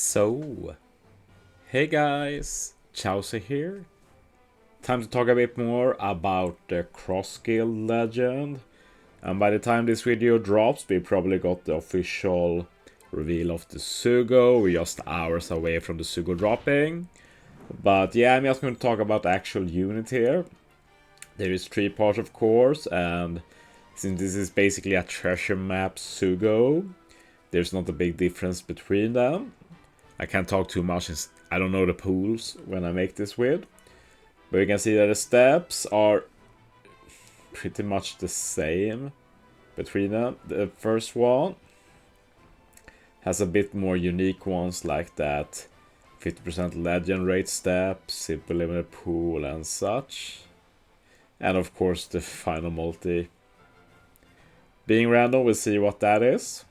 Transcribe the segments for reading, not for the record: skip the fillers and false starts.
So, hey guys, Chauzu here. Time to talk a bit more about the Cross Guild legend. And by the time this video drops, we probably got the official reveal of the Sugo. We're just hours away from the Sugo dropping. But yeah, I'm just going to talk about the actual unit here. There is 3 parts, of course, and since this is basically a treasure map Sugo, there's not a big difference between them. I can't talk too much since I don't know the pools when I make this with. But you can see that the steps are pretty much the same between them. The first one has a bit more unique ones like that 50% legend rate step, simple limited pool and such. And of course the final multi. Being random, we'll see what that is.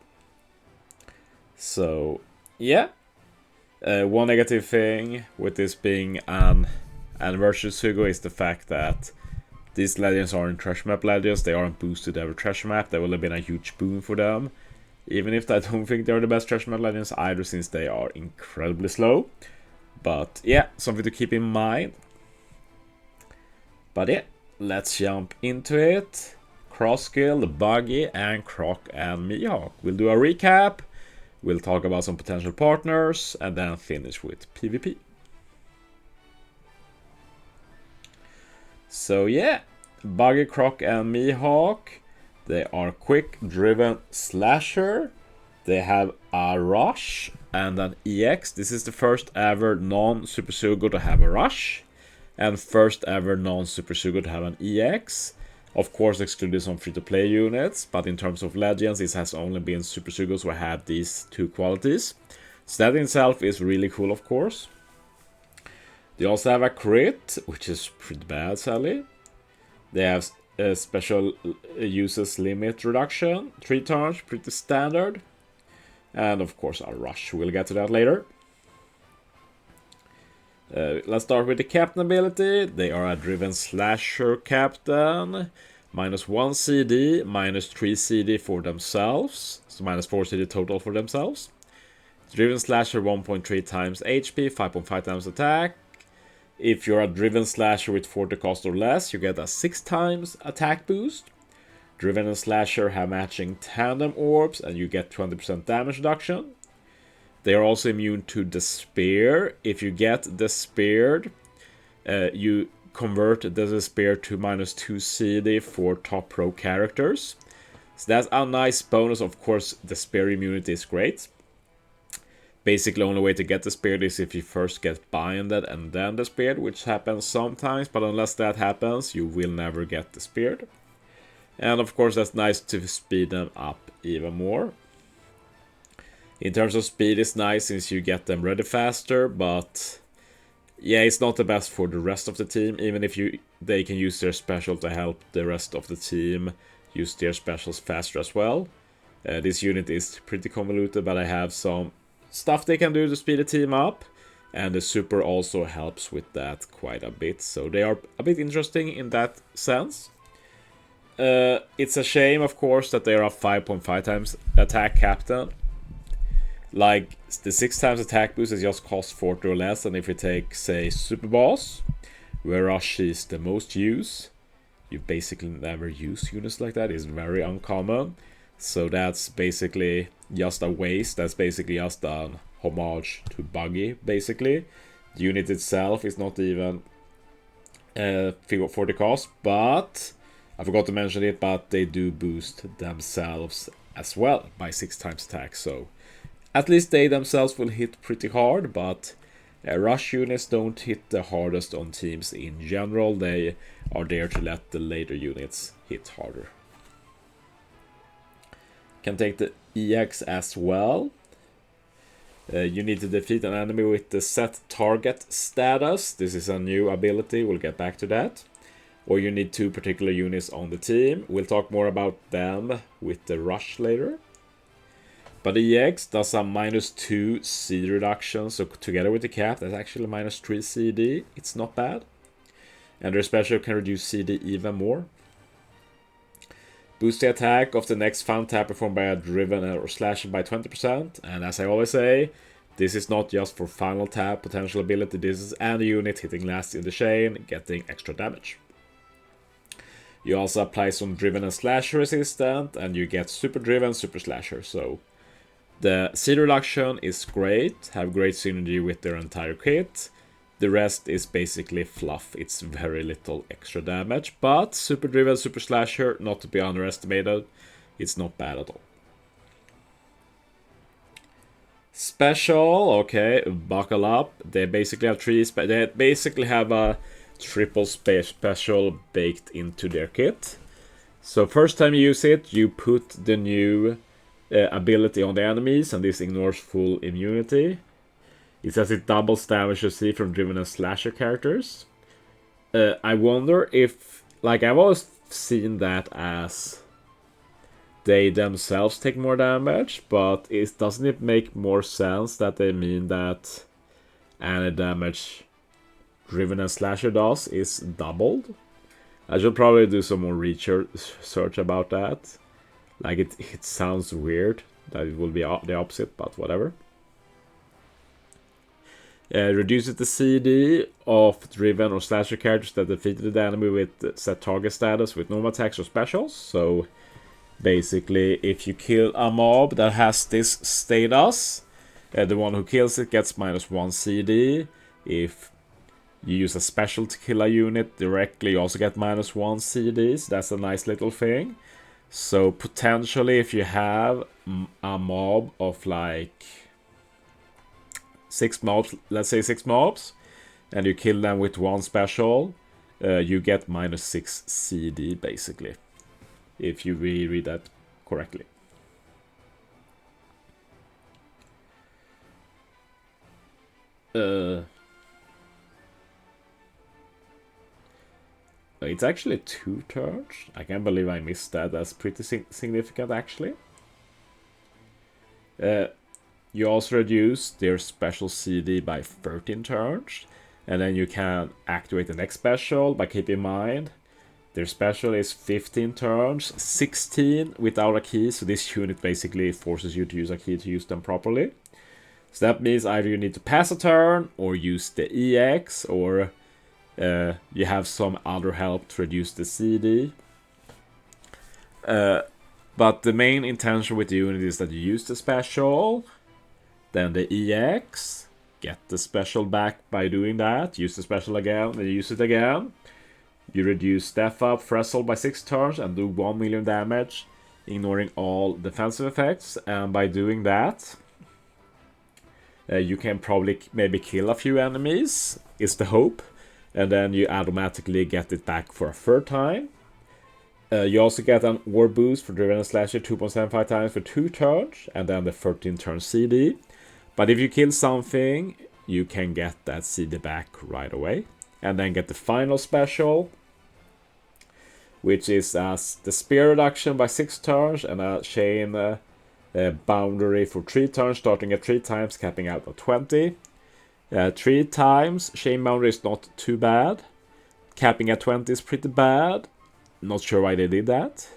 So, yeah. One negative thing with this being an anniversary Sugo is the fact that these legends aren't treasure map legends. They aren't boosted every treasure map. That would have been a huge boon for them. Even if I don't think they're the best treasure map legends either, since they are incredibly slow. But yeah, something to keep in mind. But yeah, let's jump into it. Cross Guild, Buggy, and Croc and Mihawk. We'll do a recap. We'll talk about some potential partners and then finish with PvP. So yeah, Buggy, Croc and Mihawk. They are quick driven slasher. They have a rush and an EX. This is the first ever non-Super Sugo to have a rush. And first ever non-Super Sugo to have an EX. Of course, excluded some free-to-play units, but in terms of legends, it has only been Super Sugos who have these 2 qualities. So that in itself is really cool, of course. They also have a crit, which is pretty bad, sadly. They have a special uses limit reduction, 3 turns, pretty standard. And of course, a rush. We'll get to that later. Let's start with the captain ability. They are a driven slasher captain. -1 CD, -3 CD for themselves. So -4 CD total for themselves. Driven slasher 1.3 times HP, 5.5 times attack. If you're a driven slasher with 40 cost or less, you get a 6 times attack boost. Driven and slasher have matching tandem orbs and you get 20% damage reduction. They are also immune to Despair. If you get Despaired, you convert the Despair to -2 CD for top pro characters. So that's a nice bonus. Of course, Despair immunity is great. Basically, the only way to get Despaired is if you first get binded and then Despaired, which happens sometimes. But unless that happens, you will never get Despaired. And of course, that's nice to speed them up even more. In terms of speed, it's nice since you get them ready faster, but yeah, it's not the best for the rest of the team. Even if they can use their special to help the rest of the team use their specials faster as well. This unit is pretty convoluted, but I have some stuff they can do to speed the team up, and the super also helps with that quite a bit. So they are a bit interesting in that sense. It's a shame, of course, that they are a 5.5 times attack captain. Like, the 6 times attack boost is just cost 40 or less, and if you take, say, Super Boss, where Rush is the most used, you basically never use units like that. It's very uncommon. So that's basically just a waste. That's basically just a homage to Buggy, basically. The unit itself is not even 40 cost, but I forgot to mention it, but they do boost themselves as well by 6 times attack, so at least they themselves will hit pretty hard, but rush units don't hit the hardest on teams in general. They are there to let the later units hit harder. Can take the EX as well. You need to defeat an enemy with the set target status. This is a new ability, we'll get back to that. Or you need 2 particular units on the team. We'll talk more about them with the rush later. But the EX does a -2 CD reduction, so together with the cap, that's actually -3 CD. It's not bad. And their special can reduce CD even more. Boost the attack of the next found tap performed by a driven or slasher by 20%. And as I always say, This is not just for final tap potential ability, this is any unit hitting last in the chain, getting extra damage. You also apply some driven and slasher resistant, and you get super driven, super slasher. So the seed reduction is great, have great synergy with their entire kit. The rest is basically fluff, it's very little extra damage, but super driven, super slasher, not to be underestimated, it's not bad at all. Special, okay, buckle up. They basically have a triple special baked into their kit. So first time you use it, you put the new ability on the enemies, and this ignores full immunity. It says it doubles damage received from driven and slasher characters. I wonder if, like, I've always seen that as they themselves take more damage, but doesn't it make more sense that they mean that any damage driven and slasher does is doubled? I should probably do some more research about that. Like, it sounds weird that it will be the opposite, but whatever. Reduces the CD of driven or slasher characters that defeated the enemy with set target status with normal attacks or specials. So basically, if you kill a mob that has this status, the one who kills it gets -1 CD. If you use a special to kill a unit directly, you also get -1 CD. So that's a nice little thing. So potentially, if you have a mob of like 6 mobs, let's say 6 mobs, and you kill them with 1 special, you get -6 CD basically, if you read that correctly. It's actually 2 turns. I can't believe I missed that. That's pretty significant actually. You also reduce their special CD by 13 turns. And then you can activate the next special, but keep in mind, their special is 15 turns, 16 without a key. So this unit basically forces you to use a key to use them properly. So that means either you need to pass a turn, or use the EX, or you have some other help to reduce the CD. But the main intention with the unit is that you use the special, then the EX, get the special back by doing that, use the special again, then use it again. You reduce Step Up Threshold by 6 turns and do 1 million damage, ignoring all defensive effects. And by doing that, you can probably maybe kill a few enemies, is the hope. And then you automatically get it back for a 3rd time. You also get an Ore Boost for Driven and Slasher 2.75 times for 2 turns, and then the 13 turn CD. But if you kill something, you can get that CD back right away. And then get the final special, which is as the spear reduction by 6 turns and a chain boundary for 3 turns, starting at 3 times, capping out at 20. 3 times, chain boundary is not too bad. Capping at 20 is pretty bad. Not sure why they did that.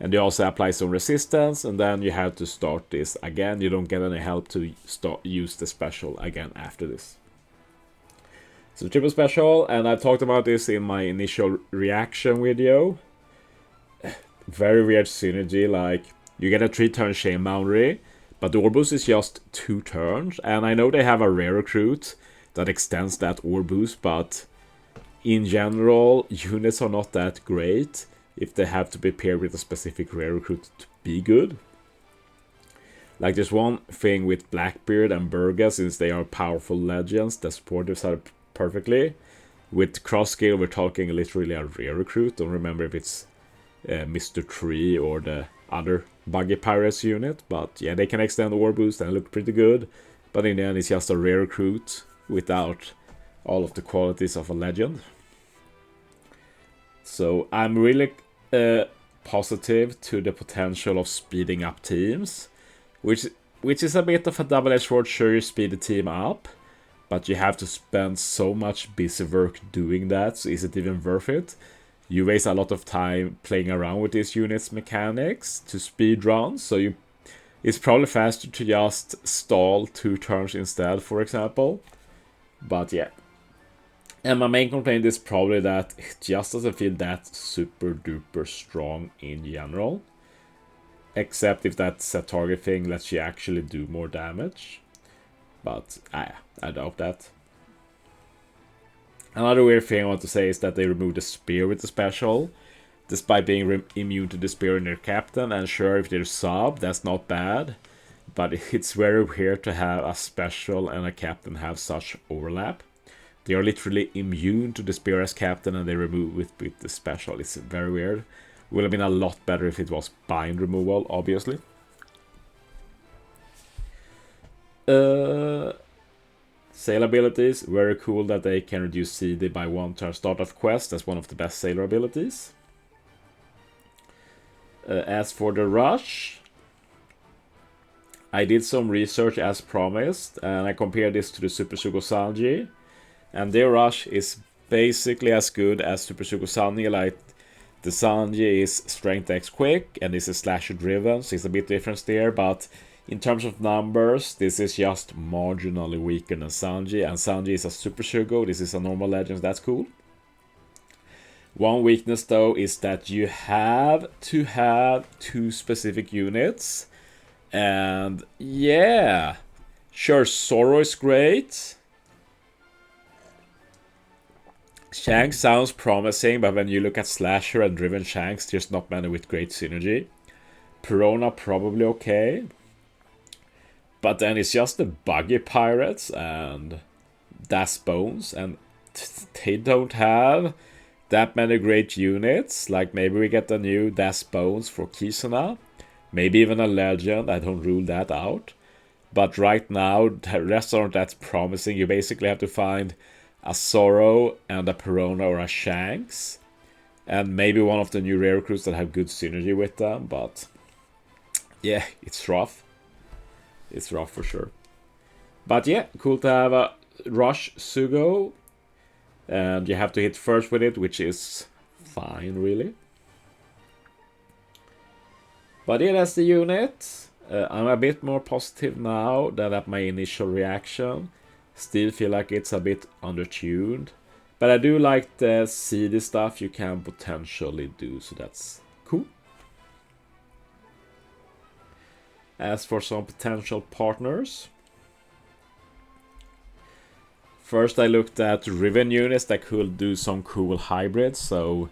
And you also apply some resistance, and then you have to start this again. You don't get any help to use the special again after this. So triple special, and I talked about this in my initial reaction video. Very weird synergy, like you get a 3-turn chain boundary, but the Ore Boost is just 2 turns. And I know they have a rare recruit that extends that Ore Boost, but in general, units are not that great if they have to be paired with a specific rare recruit to be good. Like, there's one thing with Blackbeard and Burga, since they are powerful legends that support this perfectly. With Crossgale, we're talking literally a rare recruit. Don't remember if it's Mr. Tree or the other Buggy Pirates unit. But yeah, they can extend the Ore Boost and look pretty good. But in the end, it's just a rare recruit without all of the qualities of a legend. So I'm really positive to the potential of speeding up teams, which is a bit of a double-edged sword. Sure, you speed the team up, but you have to spend so much busy work doing that. So is it even worth it? You waste a lot of time playing around with these units' mechanics to speed run, so you It's probably faster to just stall 2 turns instead, for example. But yeah. And my main complaint is probably that it just doesn't feel that super duper strong in general. Except if that set target thing lets you actually do more damage. But I doubt that. Another weird thing I want to say is that they removed the spear with the special, despite being immune to the spear in their captain. And sure, if they're sub, that's not bad. But it's very weird to have a special and a captain have such overlap. They are literally immune to the spear as captain, and they remove it with the special. It's very weird. Would have been a lot better if it was bind removal, obviously. Sail abilities, very cool that they can reduce CD by 1 turn start of quest. That's one of the best sailor abilities. As for the rush, I did some research as promised, and I compared this to the Super Sugo Sanji. And their rush is basically as good as Super Sugo Sanji. Like, the Sanji is strength X quick, and this is slasher driven, so it's a bit different there, but in terms of numbers, this is just marginally weaker than Sanji, and Sanji is a Super Sugo, this is a normal legend, so that's cool. One weakness though is that you have to have 2 specific units, and yeah, sure, Zoro is great. Shanks sounds promising, but when you look at Slasher and Driven Shanks, there's not many with great synergy. Perona probably okay. But then it's just the buggy pirates and Das Bones, and they don't have that many great units. Like, maybe we get a new Das Bones for Kisuna. Maybe even a legend, I don't rule that out. But right now, the rest aren't that promising. You basically have to find a Zoro and a Perona or a Shanks. And maybe one of the new rare recruits that have good synergy with them. But yeah, it's rough. It's rough for sure. But yeah, cool to have a Rush Sugo. And you have to hit first with it, which is fine, really. But yeah, that's the unit. I'm a bit more positive now than at my initial reaction. Still feel like it's a bit undertuned. But I do like the CD stuff you can potentially do, so that's cool. As for some potential partners, first I looked at Riven units that could do some cool hybrids. So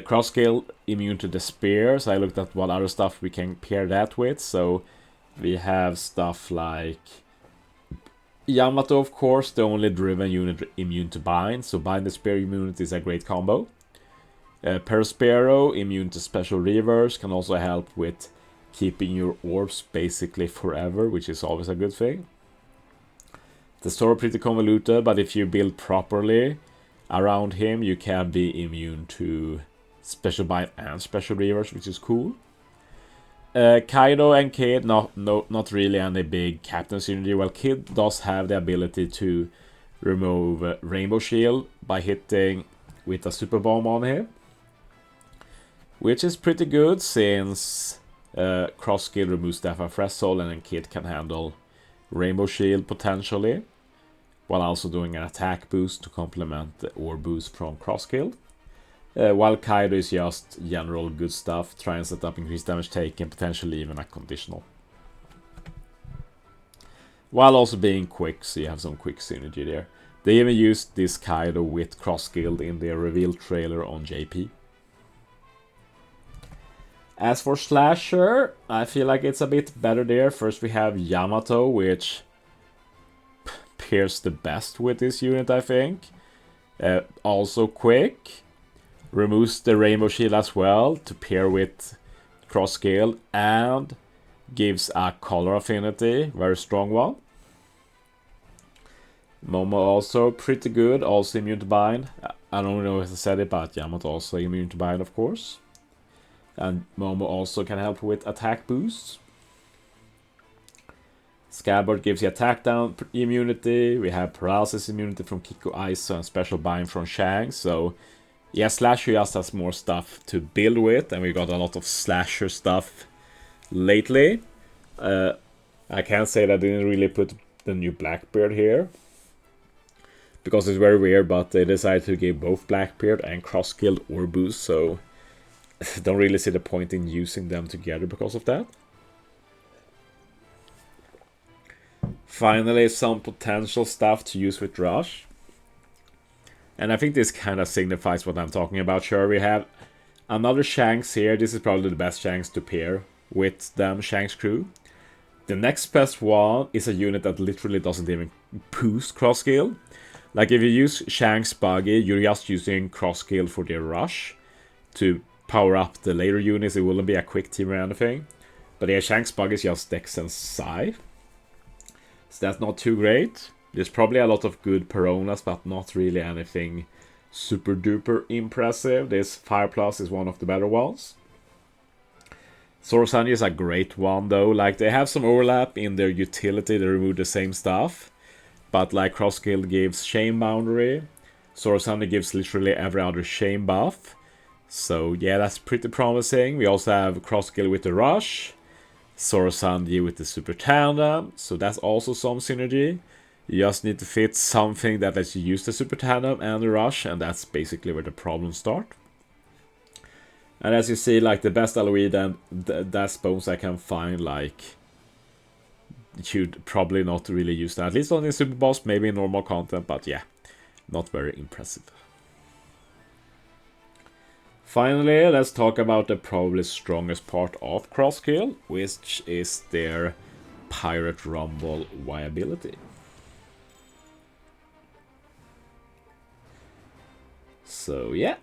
cross skill immune to the spear. So I looked at what other stuff we can pair that with. So we have stuff like Yamato, of course, the only driven unit immune to bind. So bind the spear immunity is a great combo. Perospero, immune to special reverse, can also help with keeping your orbs basically forever, which is always a good thing. The story pretty convoluted, but if you build properly around him, you can be immune to special bind and special reverse, which is cool. Kaido and Kid, not really any big captain synergy. Well, Kid does have the ability to remove Rainbow Shield by hitting with a super bomb on him, which is pretty good since cross skill removes Death of Threshold, and then Kid can handle Rainbow Shield potentially, while also doing an attack boost to complement the orb boost from cross skill. While Kaido is just general good stuff, try and set up increased damage taken, potentially even a conditional. While also being quick, so you have some quick synergy there. They even used this Kaido with cross skill in their reveal trailer on JP. As for Slasher, I feel like it's a bit better there. First we have Yamato, which pairs the best with this unit, I think. Also quick. Removes the Rainbow Shield as well to pair with cross scale, and gives a color affinity, very strong one. Momo also pretty good, also immune to bind. I don't know if I said it, but Yamato also immune to bind, of course. And Momo also can help with attack boosts. Scabbard gives you attack down immunity. We have paralysis immunity from Kiko Aizo and special bind from Shang. So yeah, Slasher just has more stuff to build with, and we got a lot of Slasher stuff lately. I can't say that they didn't really put the new Blackbeard here, because it's very weird, but they decided to give both Blackbeard and Cross Guild or boost, so don't really see the point in using them together because of that. Finally, some potential stuff to use with Rush. And I think this kind of signifies what I'm talking about. Sure, we have another Shanks here. This is probably the best Shanks to pair with them Shanks crew. The next best one is a unit that literally doesn't even boost cross skill. Like if you use Shanks Buggy, you're just using cross skill for their rush to power up the later units. It wouldn't be a quick team or anything. But yeah, Shanks Buggy is just Dex and Psi. So that's not too great. There's probably a lot of good Peronas, but not really anything super duper impressive. This Fire Plus is one of the better ones. Sorosani is a great one though. Like they have some overlap in their utility, they remove the same stuff. But like Cross Guild gives Shame Boundary, Sorosani gives literally every other Shame buff. So yeah, that's pretty promising. We also have Cross Guild with the Rush, Sorosani with the Super Tandem, so that's also some synergy. You just need to fit something that lets you use the Super Tandem and the Rush, and that's basically where the problems start. And as you see, like the best LOE and that's bones I can find, like you'd probably not really use that. At least on the Super Boss, maybe in normal content, but yeah, not very impressive. Finally, let's talk about the probably strongest part of Cross Guild, which is their Pirate Rumble viability. So yeah,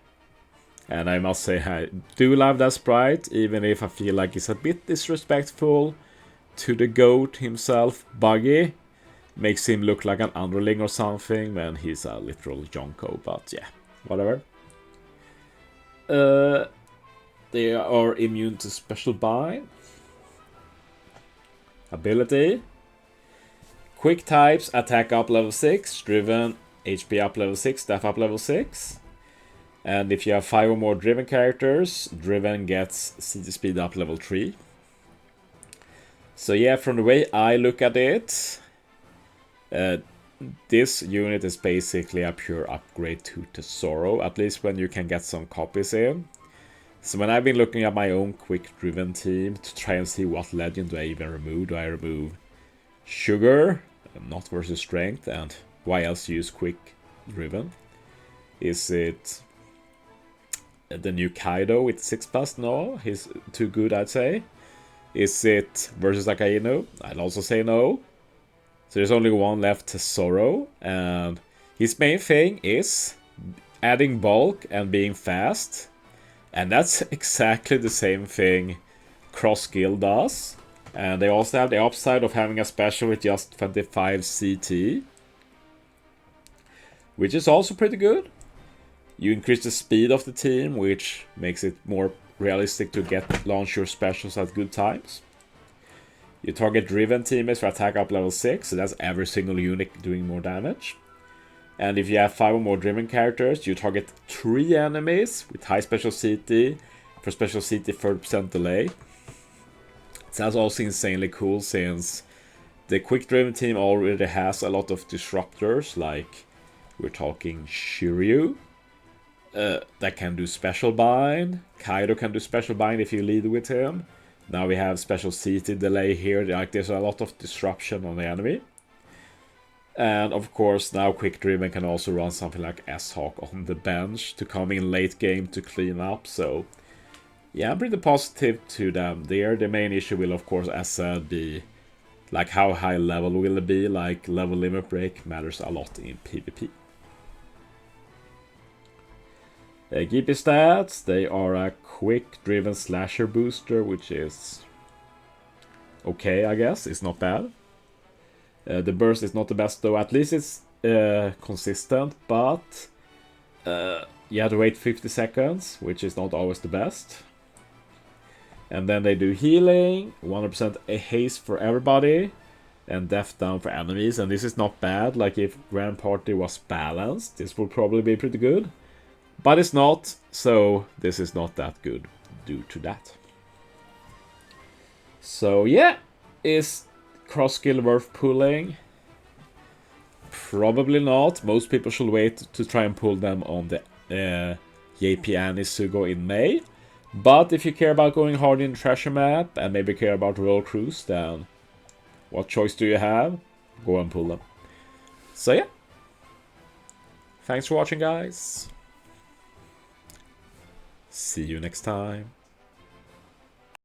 and I must say I do love that sprite, even if I feel like it's a bit disrespectful to the GOAT himself. Buggy makes him look like an underling or something when he's a literal Jonko, but yeah, whatever. They are immune to special bind. Ability. Quick types, attack up level 6, driven, HP up level 6, staff up level 6. And if you have 5 or more driven characters, driven gets CT speed up level 3. So yeah, from the way I look at it, this unit is basically a pure upgrade to Tesoro, at least when you can get some copies in. So when I've been looking at my own quick driven team to try and see what legend do I even remove, do I remove Sugar, not versus strength, and why else use quick driven? Is it the new Kaido with 6+? No, he's too good, I'd say. Is it versus Akainu? I'd also say no. So there's only one left, Tesoro, and his main thing is adding bulk and being fast. And that's exactly the same thing Cross Guild does. And they also have the upside of having a special with just 25 CT, which is also pretty good. You increase the speed of the team, which makes it more realistic to launch your specials at good times. You target driven teammates for attack up level 6, so that's every single unit doing more damage. And if you have 5 or more driven characters, you target 3 enemies with high special CT for special CT 30% delay. So that's also insanely cool, since the quick driven team already has a lot of disruptors, like we're talking Shiryu, that can do special bind. Kaido can do special bind if you lead with him. Now we have special CT delay here, like there's a lot of disruption on the enemy. And of course now quick driven can also run something like S-Hawk on the bench to come in late game to clean up. So yeah, I'm pretty positive to them there. The main issue will of course, as said, be like how high level will it be. Like level limit break matters a lot in PvP. GP stats, they are a quick driven slasher booster, which is okay, I guess. It's not bad. The burst is not the best though, at least it's consistent, but you have to wait 50 seconds, which is not always the best. And then they do healing, 100% haste for everybody, and death down for enemies, and this is not bad. Like if Grand Party was balanced, this would probably be pretty good. But it's not, so this is not that good due to that. So yeah, Is cross skill worth pulling? Probably not. Most people should wait to try and pull them on the JP Anisugo in May. But if you care about going hard in treasure map and maybe care about Royal Cruise, then what choice do you have? Go and pull them. So yeah. Thanks for watching, guys. See you next time.